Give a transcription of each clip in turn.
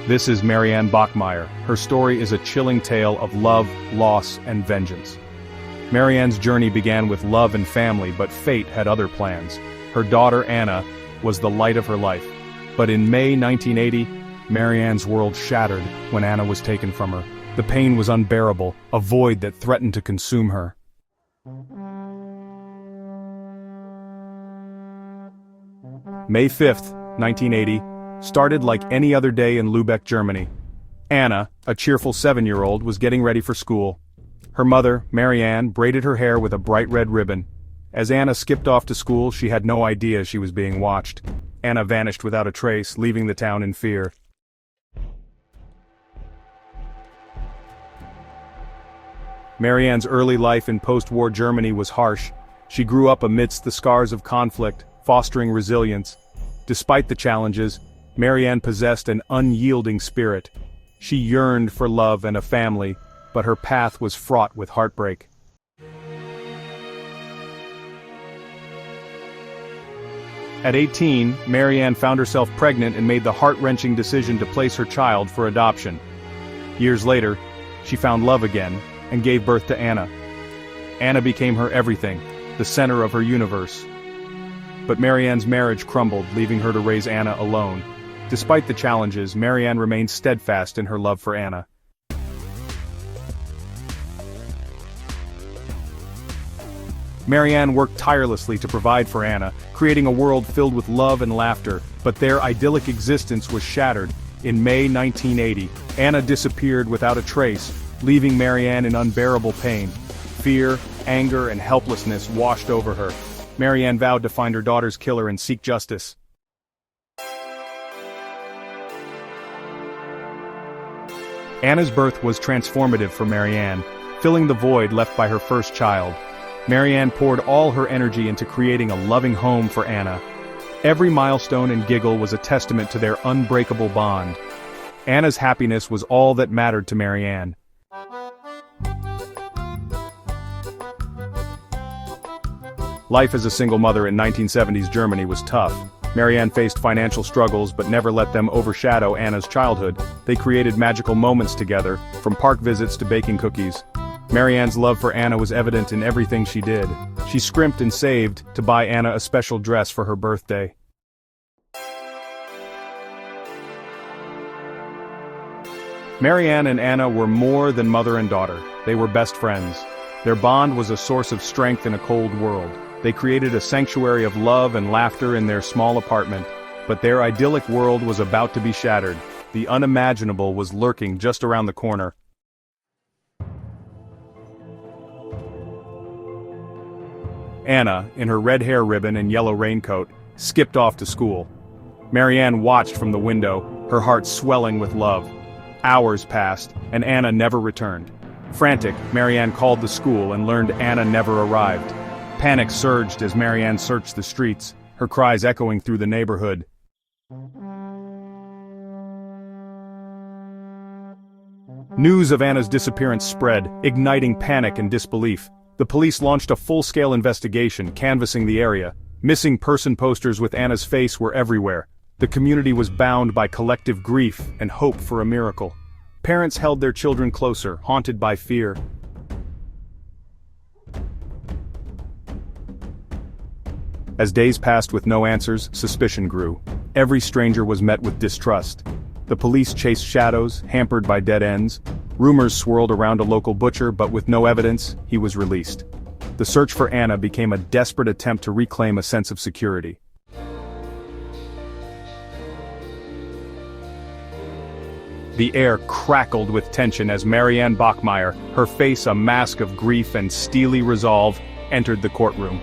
This is Marianne Bachmeier. Her story is a chilling tale of love, loss, and vengeance. Marianne's journey began with love and family, but fate had other plans. Her daughter Anna was the light of her life. But in May 1980, Marianne's world shattered when Anna was taken from her. The pain was unbearable, a void that threatened to consume her. May 5th, 1980, started like any other day in Lübeck, Germany. Anna, a cheerful 7-year-old, was getting ready for school. Her mother, Marianne, braided her hair with a bright red ribbon. As Anna skipped off to school, she had no idea she was being watched. Anna vanished without a trace, leaving the town in fear. Marianne's early life in post-war Germany was harsh. She grew up amidst the scars of conflict, fostering resilience. Despite the challenges, Marianne possessed an unyielding spirit. She yearned for love and a family, but her path was fraught with heartbreak. At 18, Marianne found herself pregnant and made the heart-wrenching decision to place her child for adoption. Years later, she found love again and gave birth to Anna. Anna became her everything, the center of her universe. But Marianne's marriage crumbled, leaving her to raise Anna alone. Despite the challenges, Marianne remained steadfast in her love for Anna. Marianne worked tirelessly to provide for Anna, creating a world filled with love and laughter, but their idyllic existence was shattered. In May 1980, Anna disappeared without a trace, leaving Marianne in unbearable pain. Fear, anger, and helplessness washed over her. Marianne vowed to find her daughter's killer and seek justice. Anna's birth was transformative for Marianne, filling the void left by her first child. Marianne poured all her energy into creating a loving home for Anna. Every milestone and giggle was a testament to their unbreakable bond. Anna's happiness was all that mattered to Marianne. Life as a single mother in 1970s Germany was tough. Marianne faced financial struggles but never let them overshadow Anna's childhood. They created magical moments together, from park visits to baking cookies. Marianne's love for Anna was evident in everything she did. She scrimped and saved to buy Anna a special dress for her birthday. Marianne and Anna were more than mother and daughter. They were best friends. Their bond was a source of strength in a cold world. They created a sanctuary of love and laughter in their small apartment. But their idyllic world was about to be shattered. The unimaginable was lurking just around the corner. Anna, in her red hair ribbon and yellow raincoat, skipped off to school. Marianne watched from the window, her heart swelling with love. Hours passed, and Anna never returned. Frantic, Marianne called the school and learned Anna never arrived. Panic surged as Marianne searched the streets, her cries echoing through the neighborhood. News of Anna's disappearance spread, igniting panic and disbelief. The police launched a full-scale investigation, canvassing the area. Missing person posters with Anna's face were everywhere. The community was bound by collective grief and hope for a miracle. Parents held their children closer, haunted by fear. As days passed with no answers, suspicion grew. Every stranger was met with distrust. The police chased shadows, hampered by dead ends. Rumors swirled around a local butcher, but with no evidence, he was released. The search for Anna became a desperate attempt to reclaim a sense of security. The air crackled with tension as Marianne Bachmeier, her face a mask of grief and steely resolve, entered the courtroom.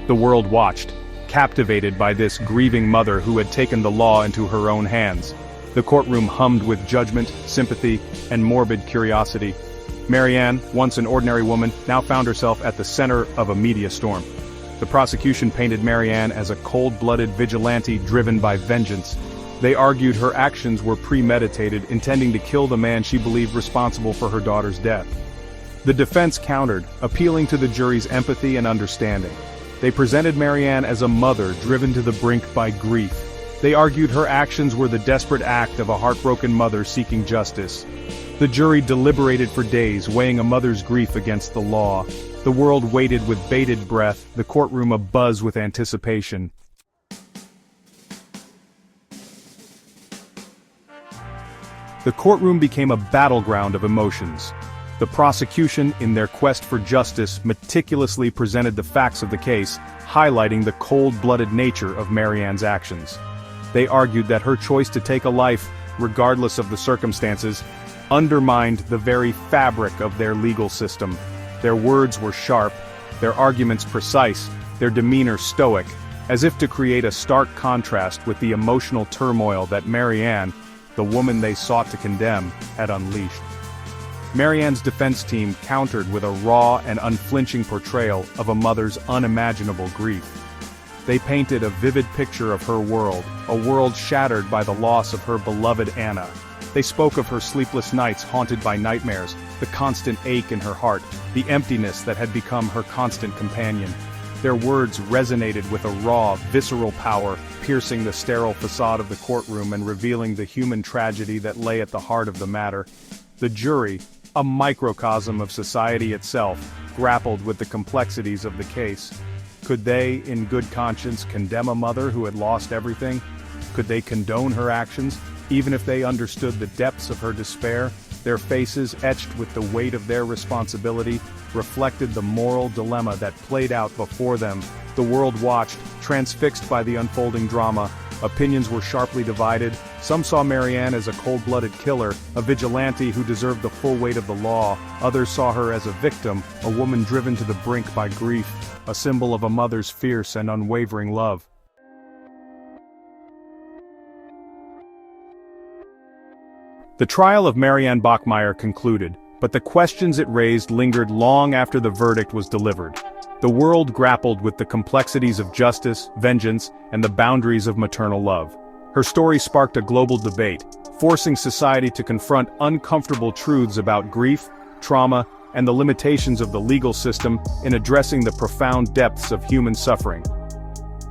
The world watched, captivated by this grieving mother who had taken the law into her own hands. The courtroom hummed with judgment, sympathy, and morbid curiosity. Marianne, once an ordinary woman, now found herself at the center of a media storm. The prosecution painted Marianne as a cold-blooded vigilante driven by vengeance. They argued her actions were premeditated, intending to kill the man she believed responsible for her daughter's death. The defense countered, appealing to the jury's empathy and understanding. They presented Marianne as a mother driven to the brink by grief. They argued her actions were the desperate act of a heartbroken mother seeking justice. The jury deliberated for days, weighing a mother's grief against the law. The world waited with bated breath, the courtroom abuzz with anticipation. The courtroom became a battleground of emotions. The prosecution, in their quest for justice, meticulously presented the facts of the case, highlighting the cold-blooded nature of Marianne's actions. They argued that her choice to take a life, regardless of the circumstances, undermined the very fabric of their legal system. Their words were sharp, their arguments precise, their demeanor stoic, as if to create a stark contrast with the emotional turmoil that Marianne, the woman they sought to condemn, had unleashed. Marianne's defense team countered with a raw and unflinching portrayal of a mother's unimaginable grief. They painted a vivid picture of her world, a world shattered by the loss of her beloved Anna. They spoke of her sleepless nights haunted by nightmares, the constant ache in her heart, the emptiness that had become her constant companion. Their words resonated with a raw, visceral power, piercing the sterile facade of the courtroom and revealing the human tragedy that lay at the heart of the matter. The jury, a microcosm of society itself, grappled with the complexities of the case. Could they, in good conscience, condemn a mother who had lost everything? Could they condone her actions, even if they understood the depths of her despair? Their faces, etched with the weight of their responsibility, reflected the moral dilemma that played out before them. The world watched, transfixed by the unfolding drama. Opinions were sharply divided. Some saw Marianne as a cold-blooded killer, a vigilante who deserved the full weight of the law. Others saw her as a victim, a woman driven to the brink by grief, a symbol of a mother's fierce and unwavering love. The trial of Marianne Bachmeier concluded, but the questions it raised lingered long after the verdict was delivered. The world grappled with the complexities of justice, vengeance, and the boundaries of maternal love. Her story sparked a global debate, forcing society to confront uncomfortable truths about grief, trauma, and the limitations of the legal system in addressing the profound depths of human suffering.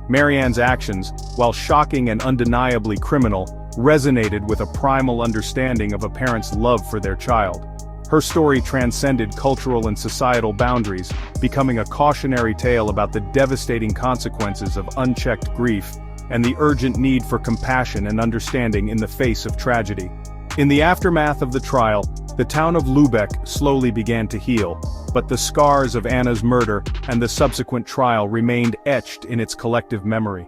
Marianne's actions, while shocking and undeniably criminal, resonated with a primal understanding of a parent's love for their child. Her story transcended cultural and societal boundaries, becoming a cautionary tale about the devastating consequences of unchecked grief and the urgent need for compassion and understanding in the face of tragedy. In the aftermath of the trial, the town of Lübeck slowly began to heal, but the scars of Anna's murder and the subsequent trial remained etched in its collective memory.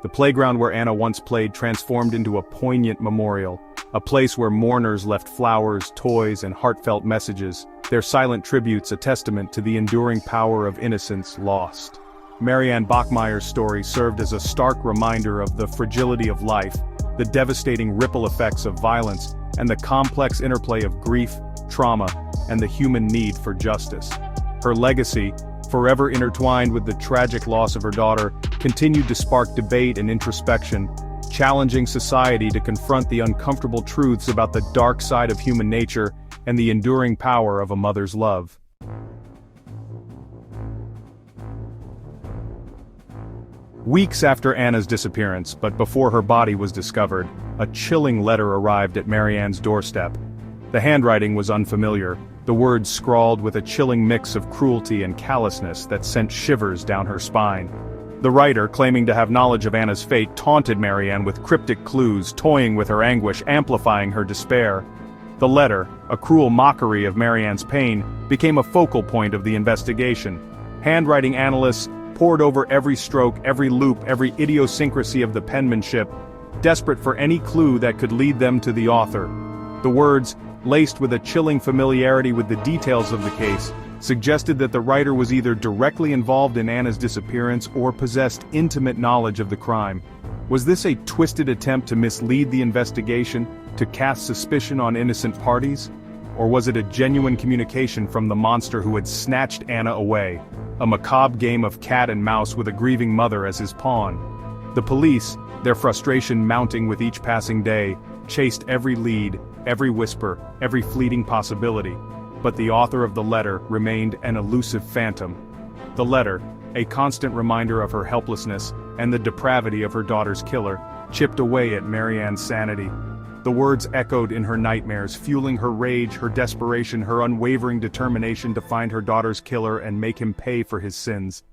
The playground where Anna once played transformed into a poignant memorial, a place where mourners left flowers, toys, and heartfelt messages, their silent tributes a testament to the enduring power of innocence lost. Marianne Bachmeier's story served as a stark reminder of the fragility of life, the devastating ripple effects of violence, and the complex interplay of grief, trauma, and the human need for justice. Her legacy, forever intertwined with the tragic loss of her daughter, continued to spark debate and introspection, challenging society to confront the uncomfortable truths about the dark side of human nature and the enduring power of a mother's love. Weeks after Anna's disappearance, but before her body was discovered, a chilling letter arrived at Marianne's doorstep. The handwriting was unfamiliar, the words scrawled with a chilling mix of cruelty and callousness that sent shivers down her spine. The writer, claiming to have knowledge of Anna's fate, taunted Marianne with cryptic clues, toying with her anguish, amplifying her despair. The letter, a cruel mockery of Marianne's pain, became a focal point of the investigation. Handwriting analysts pored over every stroke, every loop, every idiosyncrasy of the penmanship, desperate for any clue that could lead them to the author. The words, laced with a chilling familiarity with the details of the case, suggested that the writer was either directly involved in Anna's disappearance or possessed intimate knowledge of the crime. Was this a twisted attempt to mislead the investigation, to cast suspicion on innocent parties? Or was it a genuine communication from the monster who had snatched Anna away? A macabre game of cat and mouse with a grieving mother as his pawn. The police, their frustration mounting with each passing day, chased every lead, every whisper, every fleeting possibility. But the author of the letter remained an elusive phantom. The letter, a constant reminder of her helplessness and the depravity of her daughter's killer, chipped away at Marianne's sanity. The words echoed in her nightmares, fueling her rage, her desperation, her unwavering determination to find her daughter's killer and make him pay for his sins.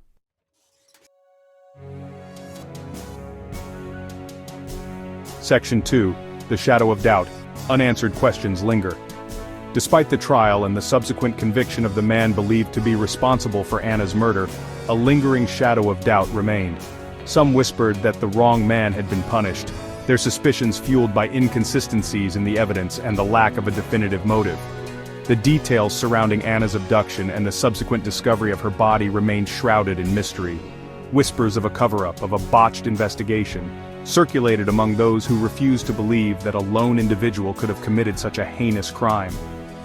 Section 2. The Shadow of Doubt. Unanswered questions linger. Despite the trial and the subsequent conviction of the man believed to be responsible for Anna's murder, a lingering shadow of doubt remained. Some whispered that the wrong man had been punished, their suspicions fueled by inconsistencies in the evidence and the lack of a definitive motive. The details surrounding Anna's abduction and the subsequent discovery of her body remained shrouded in mystery. Whispers of a cover-up, of a botched investigation, circulated among those who refused to believe that a lone individual could have committed such a heinous crime.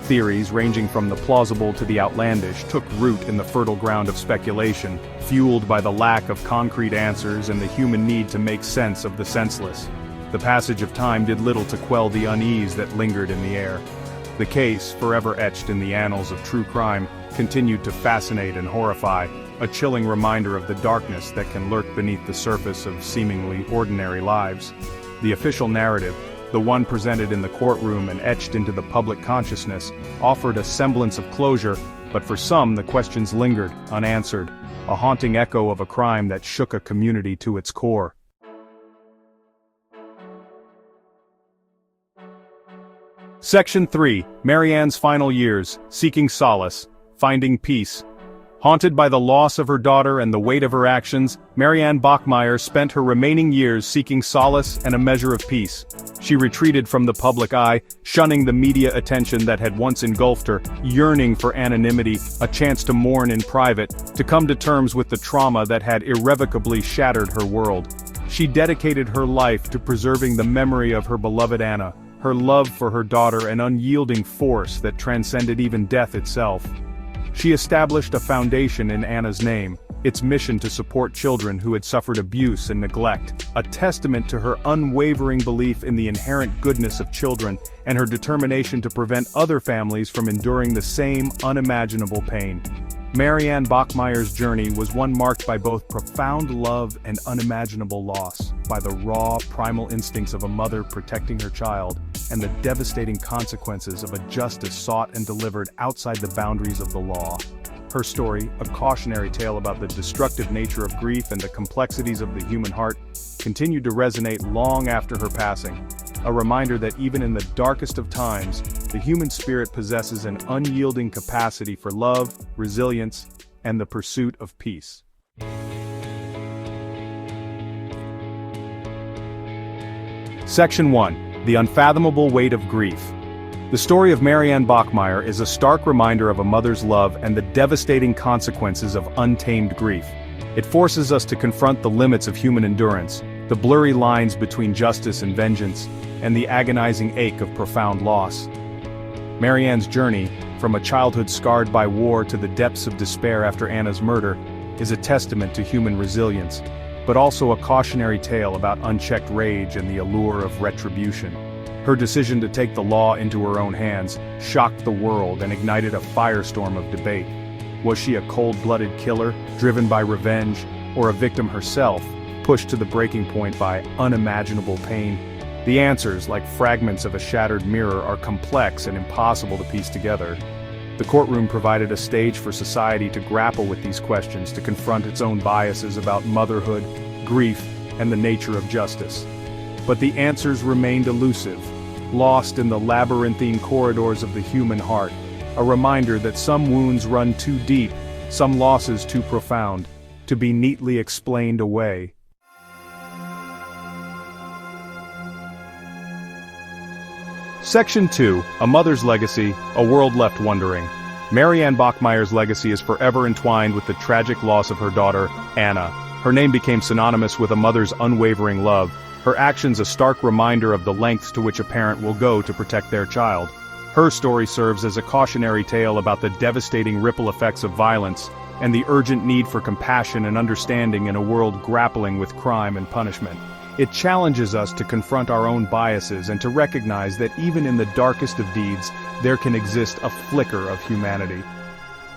Theories ranging from the plausible to the outlandish took root in the fertile ground of speculation, fueled by the lack of concrete answers and the human need to make sense of the senseless. The passage of time did little to quell the unease that lingered in the air. The case, forever etched in the annals of true crime, continued to fascinate and horrify, a chilling reminder of the darkness that can lurk beneath the surface of seemingly ordinary lives. The official narrative, the one presented in the courtroom and etched into the public consciousness, offered a semblance of closure, but for some the questions lingered, unanswered, a haunting echo of a crime that shook a community to its core. Section 3. Marianne's Final Years, Seeking Solace, Finding Peace. Haunted by the loss of her daughter and the weight of her actions, Marianne Bachmeier spent her remaining years seeking solace and a measure of peace. She retreated from the public eye, shunning the media attention that had once engulfed her, yearning for anonymity, a chance to mourn in private, to come to terms with the trauma that had irrevocably shattered her world. She dedicated her life to preserving the memory of her beloved Anna, her love for her daughter an unyielding force that transcended even death itself. She established a foundation in Anna's name, its mission to support children who had suffered abuse and neglect, a testament to her unwavering belief in the inherent goodness of children and her determination to prevent other families from enduring the same unimaginable pain. Marianne Bachmeier's journey was one marked by both profound love and unimaginable loss, by the raw, primal instincts of a mother protecting her child, and the devastating consequences of a justice sought and delivered outside the boundaries of the law. Her story, a cautionary tale about the destructive nature of grief and the complexities of the human heart, continued to resonate long after her passing, a reminder that even in the darkest of times, the human spirit possesses an unyielding capacity for love, resilience, and the pursuit of peace. Section 1. The Unfathomable Weight of Grief. The story of Marianne Bachmeier is a stark reminder of a mother's love and the devastating consequences of untamed grief. It forces us to confront the limits of human endurance, the blurry lines between justice and vengeance, and the agonizing ache of profound loss. Marianne's journey, from a childhood scarred by war to the depths of despair after Anna's murder, is a testament to human resilience, but also a cautionary tale about unchecked rage and the allure of retribution. Her decision to take the law into her own hands shocked the world and ignited a firestorm of debate. Was she a cold-blooded killer, driven by revenge, or a victim herself, pushed to the breaking point by unimaginable pain? The answers, like fragments of a shattered mirror, are complex and impossible to piece together. The courtroom provided a stage for society to grapple with these questions, to confront its own biases about motherhood, grief, and the nature of justice. But the answers remained elusive, lost in the labyrinthine corridors of the human heart, a reminder that some wounds run too deep, some losses too profound, to be neatly explained away. Section 2. A Mother's Legacy, A World Left Wondering. Marianne Bachmeier's legacy is forever entwined with the tragic loss of her daughter, Anna. Her name became synonymous with a mother's unwavering love, her actions a stark reminder of the lengths to which a parent will go to protect their child. Her story serves as a cautionary tale about the devastating ripple effects of violence, and the urgent need for compassion and understanding in a world grappling with crime and punishment. It challenges us to confront our own biases and to recognize that even in the darkest of deeds, there can exist a flicker of humanity.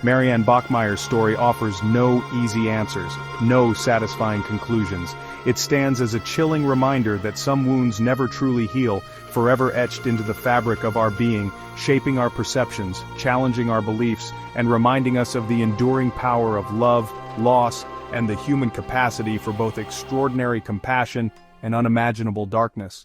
Marianne Bachmeier's story offers no easy answers, no satisfying conclusions. It stands as a chilling reminder that some wounds never truly heal, forever etched into the fabric of our being, shaping our perceptions, challenging our beliefs, and reminding us of the enduring power of love, loss, and the human capacity for both extraordinary compassion and unimaginable darkness.